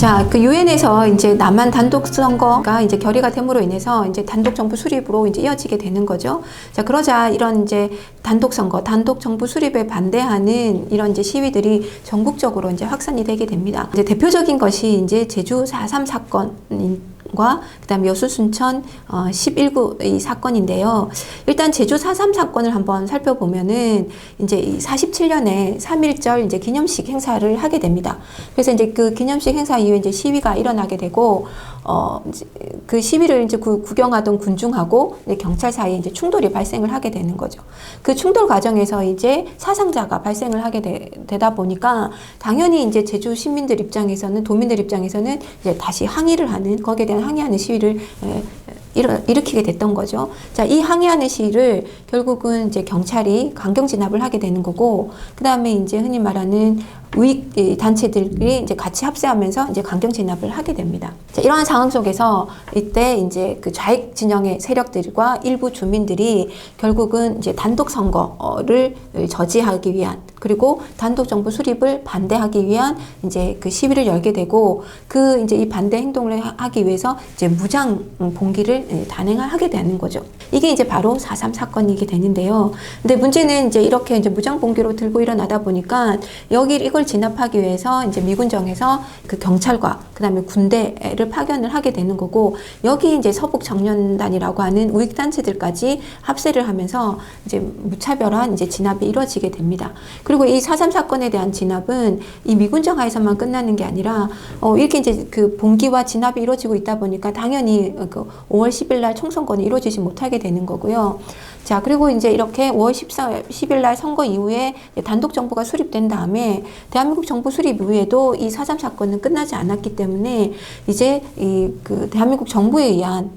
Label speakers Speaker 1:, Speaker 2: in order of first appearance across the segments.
Speaker 1: 자, 그 유엔에서 이제 남한 단독 선거가 이제 결의가 됨으로 인해서 이제 단독 정부 수립으로 이제 이어지게 되는 거죠. 자, 그러자 이런 이제 단독 선거, 단독 정부 수립에 반대하는 이런 이제 시위들이 전국적으로 이제 확산이 되게 됩니다. 이제 대표적인 것이 이제 제주 4.3 사건과 그다음에 여수 순천 11구 이 사건인데요. 일단 제주 4.3 사건을 한번 살펴보면은 이제 47년에 3.1절 이제 기념식 행사를 하게 됩니다. 그래서 이제 그 기념식 행사 이후에 이제 시위가 일어나게 되고 그 시위를 이제 구경하던 군중하고 이제 경찰 사이에 이제 충돌이 발생을 하게 되는 거죠. 그 충돌 과정에서 이제 사상자가 발생을 하게 되다 보니까 당연히 이제 제주 시민들 입장에서는 도민들 입장에서는 이제 다시 항의를 하는 거기에 대한 항의하는 시위를 일으키게 됐던 거죠. 자, 이 항의하는 시위를 결국은 이제 경찰이 강경 진압을 하게 되는 거고, 그 다음에 이제 흔히 말하는 우익 단체들이 이제 같이 합세하면서 이제 강경 진압을 하게 됩니다. 자, 이러한 상황 속에서 이때 이제 그 좌익 진영의 세력들과 일부 주민들이 결국은 이제 단독 선거를 저지하기 위한, 그리고 단독 정부 수립을 반대하기 위한 이제 그 시위를 열게 되고, 그 이제 이 반대 행동을 하기 위해서 이제 무장 봉기를 단행하게 되는 거죠. 이게 이제 바로 4.3 사건이게 되는데요. 근데 문제는 이제 이렇게 이제 무장 봉기로 들고 일어나다 보니까 이걸 진압하기 위해서 이제 미군정에서 그 경찰과 그다음에 군대를 파견을 하게 되는 거고, 여기 이제 서북 청년단이라고 하는 우익 단체들까지 합세를 하면서 이제 무차별한 이제 진압이 이루어지게 됩니다. 그리고 이 4.3 사건에 대한 진압은 이 미군정 하에서만 끝나는 게 아니라 이렇게 이제 그 봉기와 진압이 이루어지고 있다 보니까 당연히 그 5월 10일 날 총선거는 이루어지지 못하게 되는 거고요. 자, 그리고 이제 이렇게 5월 10일 날 선거 이후에 단독 정부가 수립된 다음에 대한민국 정부 수립 이후에도 이 4.3 사건은 끝나지 않았기 때문에 이제 그 대한민국 정부에 의한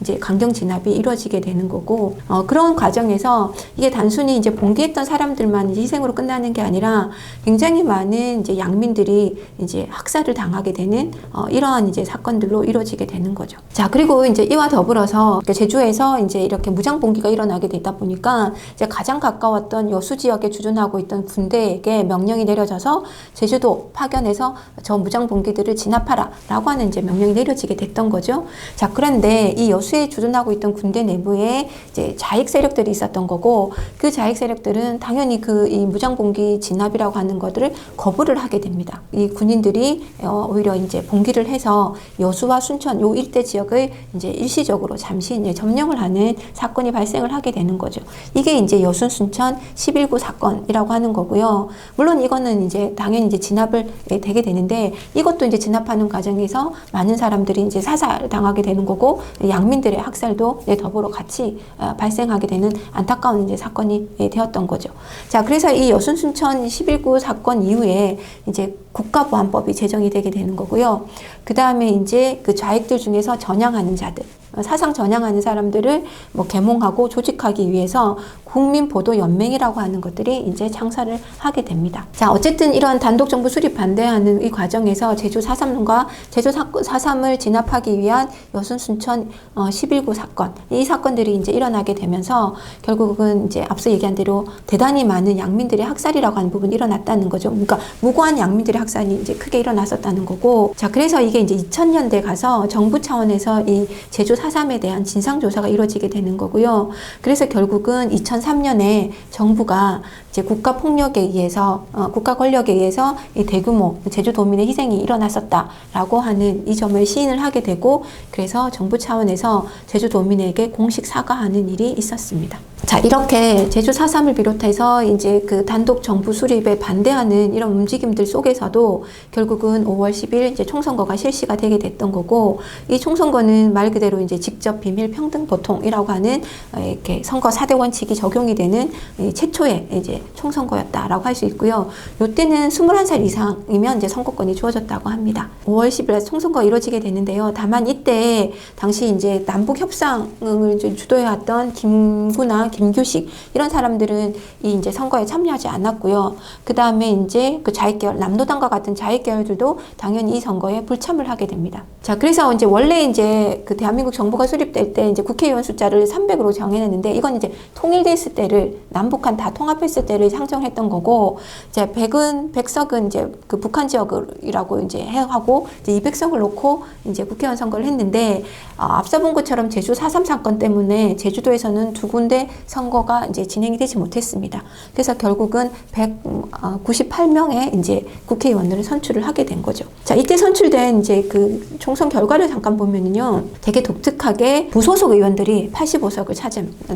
Speaker 1: 이제 강경 진압이 이루어지게 되는 거고, 그런 과정에서 이게 단순히 이제 봉기했던 사람들만 이제 희생으로 끝나는 게 아니라 굉장히 많은 이제 양민들이 이제 학살을 당하게 되는 이러한 이제 사건들로 이루어지게 되는 거죠. 자, 그리고 이제 이와 더불어서 제주에서 이제 이렇게 무장 봉기가 일어나게 되다 보니까 이제 가장 가까웠던 여수 지역에 주둔하고 있던 군대에게 명령이 내려져서 제주도 파견해서 저 무장 봉기들을 진압하라라고 하는 이제 명령이 내려지게 됐던 거죠. 자, 그런데 이 여수에 주둔하고 있던 군대 내부에 이제 좌익 세력들이 있었던 거고, 그 좌익 세력들은 당연히 이 무장 봉기 진압이라고 하는 것들을 거부를 하게 됩니다. 이 군인들이 오히려 이제 봉기를 해서 여수와 순천 요 일대 지역을 이제 일시적으로 잠시 이제 점령을 하는 사건이 발생을 하게 되는 거죠. 이게 이제 여수 순천 11구 사건이라고 하는 거고요. 물론 이거는 이제 당연히 이제 진압을 되게 되는데, 이것도 이제 진압하는 과정에서 많은 사람들이 이제 사살 당하게 되는 거고, 양민들의 학살도 더불어 같이 발생하게 되는 안타까운 이제 사건이 되었던 거죠. 자, 그래서 이 여수 순천 11구 사건 이후에 이제 국가보안법이 제정이 되게 되는 거고요. 그 다음에 이제 그 좌익들 중에서 전향하는 자들, 사상 전향하는 사람들을 뭐 계몽하고 조직하기 위해서 국민보도연맹이라고 하는 것들이 이제 창설을 하게 됩니다. 자, 어쨌든 이러한 단독 정부 수립 반대하는 이 과정에서 제주 4.3과 제주 4.3을 진압하기 위한 여수 순천 11구 사건, 이 사건들이 이제 일어나게 되면서 결국은 이제 앞서 얘기한 대로 대단히 많은 양민들의 학살이라고 하는 부분이 일어났다는 거죠. 그러니까 무고한 양민들의 학살이 이제 크게 일어났었다는 거고, 자, 그래서 이게 이제 2000년대 가서 정부 차원에서 이 제주 4.3에 대한 진상조사가 이루어지게 되는 거고요. 그래서 결국은 2003년에 정부가 이제 국가 폭력에 의해서, 국가 권력에 의해서 이 대규모 제주도민의 희생이 일어났었다라고 하는 이 점을 시인을 하게 되고, 그래서 정부 차원에서 제주도민에게 공식 사과하는 일이 있었습니다. 자, 이렇게 제주 4.3을 비롯해서 이제 그 단독 정부 수립에 반대하는 이런 움직임들 속에서도 결국은 5월 10일 이제 총선거가 실시가 되게 됐던 거고, 이 총선거는 말 그대로 이제 직접 비밀 평등 보통이라고 하는 이렇게 선거 4대 원칙이 적용이 되는 최초의 이제 총선거였다라고 할 수 있고요. 이때는 21살 이상이면 이제 선거권이 주어졌다고 합니다. 5월 10일에 총선거가 이루어지게 되는데요. 다만 이때 당시 이제 남북 협상을 이제 주도해왔던 김구나 김규식 이런 사람들은 이 이제 선거에 참여하지 않았고요. 그 다음에 이제 그 좌익계열, 남노당과 같은 좌익계열들도 당연히 이 선거에 불참을 하게 됩니다. 자, 그래서 이제 원래 이제 그 대한민국 정부가 수립될 때 이제 국회의원 숫자를 300으로 정해냈는데, 이건 이제 통일됐을 때를, 남북한 다 통합했을 때를 상정했던 거고, 이제 백석은 이제 그 북한 지역이라고 이제 하고, 이제 200석을 놓고 이제 국회의원 선거를 했는데, 앞서 본 것처럼 제주 4.3 사건 때문에 제주도에서는 2군데 선거가 이제 진행이 되지 못했습니다. 그래서 결국은 198명의 이제 국회의원들을 선출을 하게 된 거죠. 자, 이때 선출된 이제 그 총선 결과를 잠깐 보면은요, 되게 독특하게 무소속 의원들이 85석을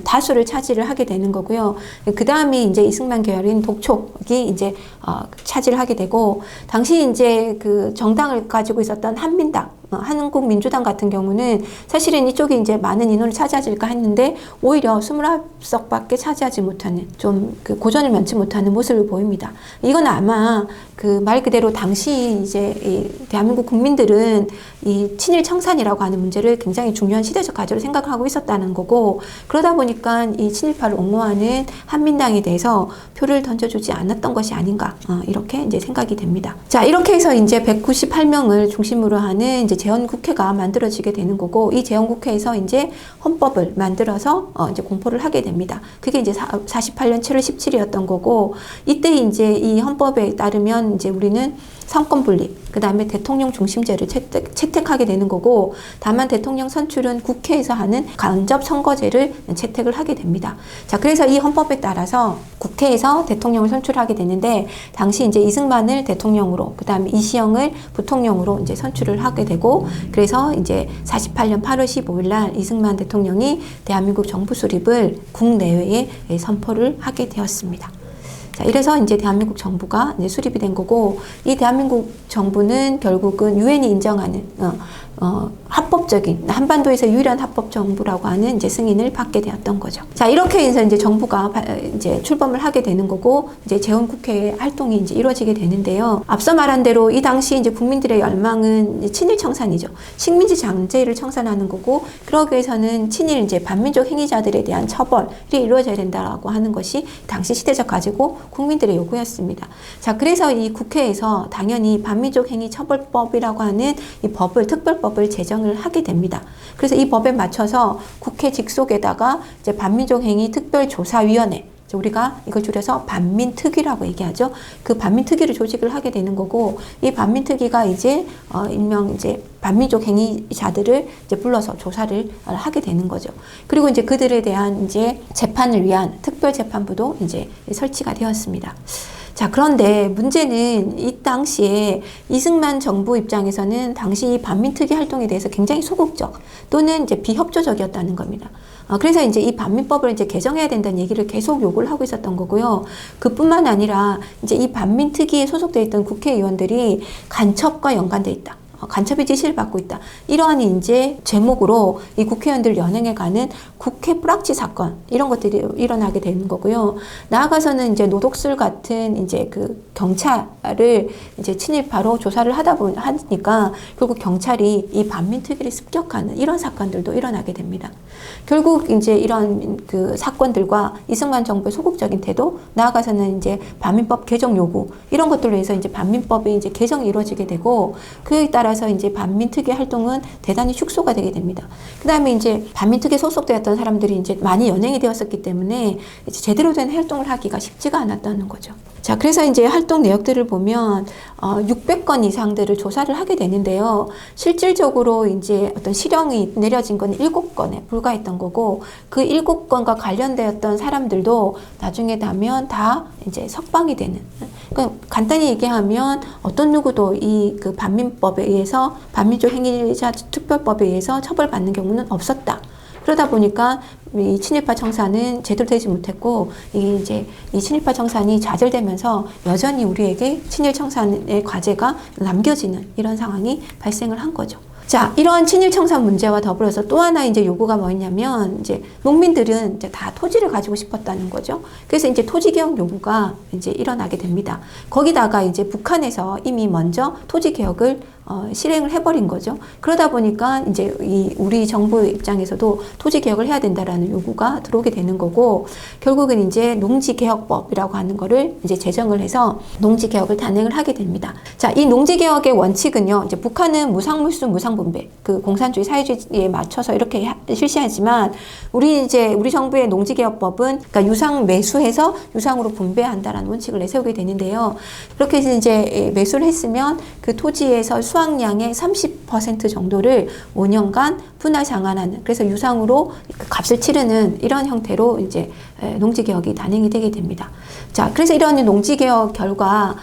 Speaker 1: 다수를 차지를 하게 되는 거고요. 그 다음에 이제 이승만 계열인 독촉이 이제 차지를 하게 되고, 당시 이제 그 정당을 가지고 있었던 한민당, 한국민주당 같은 경우는 사실은 이쪽이 이제 많은 인원을 차지하질까 했는데 오히려 29석밖에 차지하지 못하는, 좀 그 고전을 면치 못하는 모습을 보입니다. 이건 아마 그 말 그대로 당시 이제 이 대한민국 국민들은 이 친일 청산이라고 하는 문제를 굉장히 중요한 시대적 과제로 생각을 하고 있었다는 거고, 그러다 보니까 이 친일파를 옹호하는 한민당에 대해서 표를 던져주지 않았던 것이 아닌가, 이렇게 이제 생각이 됩니다. 자, 이렇게 해서 이제 198명을 중심으로 하는 이제 재헌국회가 만들어지게 되는 거고, 이 재헌국회에서 이제 헌법을 만들어서 이제 공포를 하게 됩니다. 그게 이제 48년 7월 17일이었던 거고, 이때 이제 이 헌법에 따르면 이제 우리는 상권 분립, 그 다음에 대통령 중심제를 채택하게 되는 거고, 다만 대통령 선출은 국회에서 하는 간접 선거제를 채택을 하게 됩니다. 자, 그래서 이 헌법에 따라서 국회에서 대통령을 선출하게 되는데, 당시 이제 이승만을 대통령으로, 그 다음에 이시영을 부통령으로 이제 선출을 하게 되고, 그래서 이제 48년 8월 15일 날 이승만 대통령이 대한민국 정부 수립을 국내외에 선포를 하게 되었습니다. 자, 이래서 이제 대한민국 정부가 이제 수립이 된 거고, 이 대한민국 정부는 결국은 유엔이 인정하는 합법적인, 한반도에서 유일한 합법 정부라고 하는 이제 승인을 받게 되었던 거죠. 자, 이렇게 해서 이제 정부가 이제 출범을 하게 되는 거고, 이제 재헌국회의 활동이 이제 이루어지게 되는데요. 앞서 말한 대로 이 당시 이제 국민들의 열망은 이제 친일 청산이죠. 식민지 강제를 청산하는 거고, 그러기 위해서는 친일 이제 반민족 행위자들에 대한 처벌이 이루어져야 된다라고 하는 것이 당시 시대적 과제고 국민들의 요구였습니다. 자, 그래서 이 국회에서 당연히 반민족 행위 처벌법이라고 하는 이 법을, 특별법을 제정을 하게 됩니다. 그래서 이 법에 맞춰서 국회 직속에다가 이제 반민족 행위 특별조사위원회, 우리가 이걸 줄여서 반민특위라고 얘기하죠. 그 반민특위를 조직을 하게 되는 거고, 이 반민특위가 이제 일명 이제 반민족 행위자들을 이제 불러서 조사를 하게 되는 거죠. 그리고 이제 그들에 대한 이제 재판을 위한 특별재판부도 이제 설치가 되었습니다. 자, 그런데 문제는 이 당시에 이승만 정부 입장에서는 당시 이 반민특위 활동에 대해서 굉장히 소극적 또는 이제 비협조적이었다는 겁니다. 그래서 이제 이 반민법을 이제 개정해야 된다는 얘기를 계속 요구를 하고 있었던 거고요. 그뿐만 아니라 이제 이 반민특위에 소속되어 있던 국회의원들이 간첩과 연관돼 있다, 간첩의 지시를 받고 있다, 이러한 이제 제목으로 이 국회의원들 연행해 가는 국회 뿌락지 사건, 이런 것들이 일어나게 되는 거고요. 나아가서는 이제 노독술 같은 이제 그 경찰을 이제 친일파로 조사를 하니까 결국 경찰이 이 반민특위를 습격하는 이런 사건들도 일어나게 됩니다. 결국 이제 이런 그 사건들과 이승만 정부의 소극적인 태도, 나아가서는 이제 반민법 개정 요구, 이런 것들로 해서 이제 반민법이 이제 개정이 이루어지게 되고, 그에 따라서 이제 반민특위 활동은 대단히 축소가 되게 됩니다. 그 다음에 이제 반민특위에 소속되었던 사람들이 이제 많이 연행이 되었었기 때문에 이제 제대로 된 활동을 하기가 쉽지가 않았다는 거죠. 자, 그래서 이제 활동 내역들을 보면 600건 이상들을 조사를 하게 되는데요. 실질적으로 이제 어떤 실형이 내려진 건 7건에 불과했던 거고, 그 7건과 관련되었던 사람들도 나중에 가면 다 이제 석방이 되는. 그러니까 간단히 얘기하면 어떤 누구도 이 그 반민법에 의해서, 반민족 행위자 특별법에 의해서 처벌받는 경우는 없었다. 그러다 보니까 이 친일파 청산은 제대로 되지 못했고, 이 친일파 청산이 좌절되면서 여전히 우리에게 친일 청산의 과제가 남겨지는 이런 상황이 발생을 한 거죠. 자, 이러한 친일 청산 문제와 더불어서 또 하나 이제 요구가 뭐였냐면, 이제 농민들은 이제 다 토지를 가지고 싶었다는 거죠. 그래서 이제 토지 개혁 요구가 이제 일어나게 됩니다. 거기다가 이제 북한에서 이미 먼저 토지 개혁을 실행을 해버린 거죠. 그러다 보니까 이제 우리 정부 입장에서도 토지 개혁을 해야 된다라는 요구가 들어오게 되는 거고, 결국은 이제 농지개혁법이라고 하는 거를 이제 제정을 해서 농지개혁을 단행을 하게 됩니다. 자, 이 농지개혁의 원칙은요, 이제 북한은 무상물수 무상분배, 그 공산주의 사회주의에 맞춰서 이렇게 실시하지만, 우리 정부의 농지개혁법은 그러니까 유상 매수해서 유상으로 분배한다라는 원칙을 내세우게 되는데요. 그렇게 해서 이제 매수를 했으면 그 토지에서 수확량의 30% 정도를 5년간 분할 상환하는, 그래서 유상으로 값을 치르는 이런 형태로 이제 농지개혁이 단행이 되게 됩니다. 자, 그래서 이런 농지개혁 결과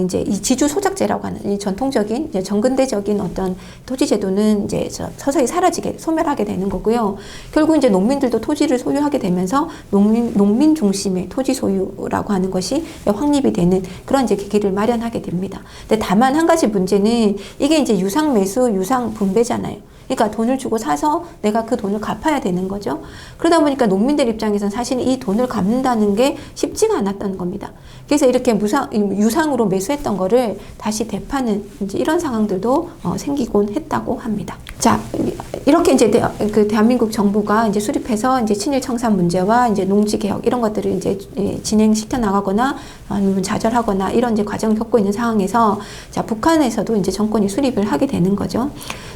Speaker 1: 이제 이 지주소작제라고 하는 이 전통적인 이제 정근대적인 어떤 토지제도는 이제 서서히 사라지게 소멸하게 되는 거고요. 결국 이제 농민들도 토지를 소유하게 되면서 농민 중심의 토지 소유라고 하는 것이 확립이 되는 그런 이제 계기를 마련하게 됩니다. 근데 다만 한 가지 문제는 이게 이제 유상 매수, 유상 분배잖아요. 그러니까 돈을 주고 사서 내가 그 돈을 갚아야 되는 거죠. 그러다 보니까 농민들 입장에서는 사실 이 돈을 갚는다는 게 쉽지가 않았던 겁니다. 그래서 이렇게 유상으로 매수했던 거를 다시 되파는 이제 이런 상황들도 생기곤 했다고 합니다. 자, 이렇게 이제 대한민국 정부가 이제 수립해서 이제 친일 청산 문제와 이제 농지 개혁 이런 것들을 이제 진행시켜 나가거나 아니면 좌절하거나 이런 이제 과정을 겪고 있는 상황에서, 자, 북한에서도 이제 정권이 수립을 하게 되는 거죠.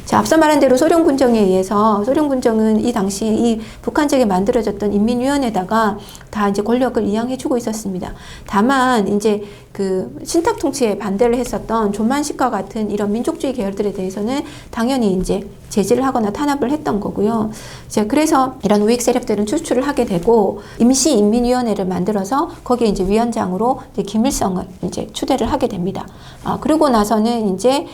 Speaker 1: 자, 앞서 말한 대로 소련 군정에 의해서, 소련 군정은 이 당시에 이 북한 측에 만들어졌던 인민위원회에다가 다 이제 권력을 이양해주고 있었습니다. 다만 이제 그 신탁 통치에 반대를 했었던 존만식과 같은 이런 민족주의 계열들에 대해서는 당연히 이제 제지를 하거나 탄압을 했던 거고요. 자, 그래서 이런 우익 세력들은 추출을 하게 되고 임시인민위원회를 만들어서 거기에 이제 위원장으로 이제 김일성을 이제 추대를 하게 됩니다. 그리고 나서는 이제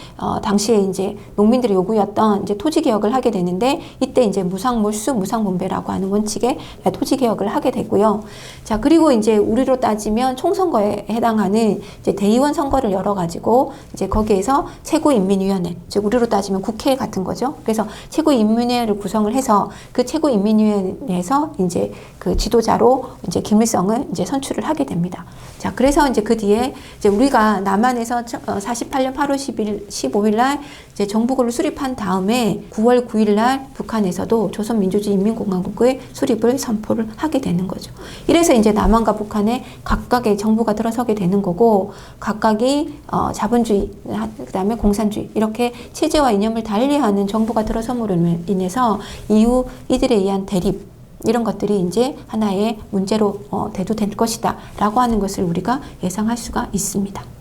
Speaker 1: 당시에 이제 농민들의 요구였던 이제 토지 개혁을 하게 되는데, 이때 이제 무상몰수 무상분배라고 하는 원칙의 토지 개혁을 하게 되고요. 자, 그리고 이제 우리로 따지면 총선거에 해당하는 이제 대의원 선거를 열어가지고 이제 거기에서 최고인민위원회, 즉 우리로 따지면 국회 같은 거죠. 그래서 최고인민위원회를 구성을 해서 그 최고인민위원회에서 이제 그 지도자로 이제 김일성을 이제 선출을 하게 됩니다. 자, 그래서 이제 그 뒤에 이제 우리가 남한에서 48년 8월 15일 날 이제 정부군을 수립한 다음에 9월 9일 날 북한에서도 조선민주주의인민공화국의 수립을 선포를 하게 되는 거죠. 이래서 이제 남한과 북한에 각각의 정부가 들어서게 되는 거고, 각각이 자본주의, 그다음에 공산주의 이렇게 체제와 이념을 달리하는 정부가 들어섬으로 인해서 이후 이들에 의한 대립, 이런 것들이 이제 하나의 문제로 대두될 것이다 라고 하는 것을 우리가 예상할 수가 있습니다.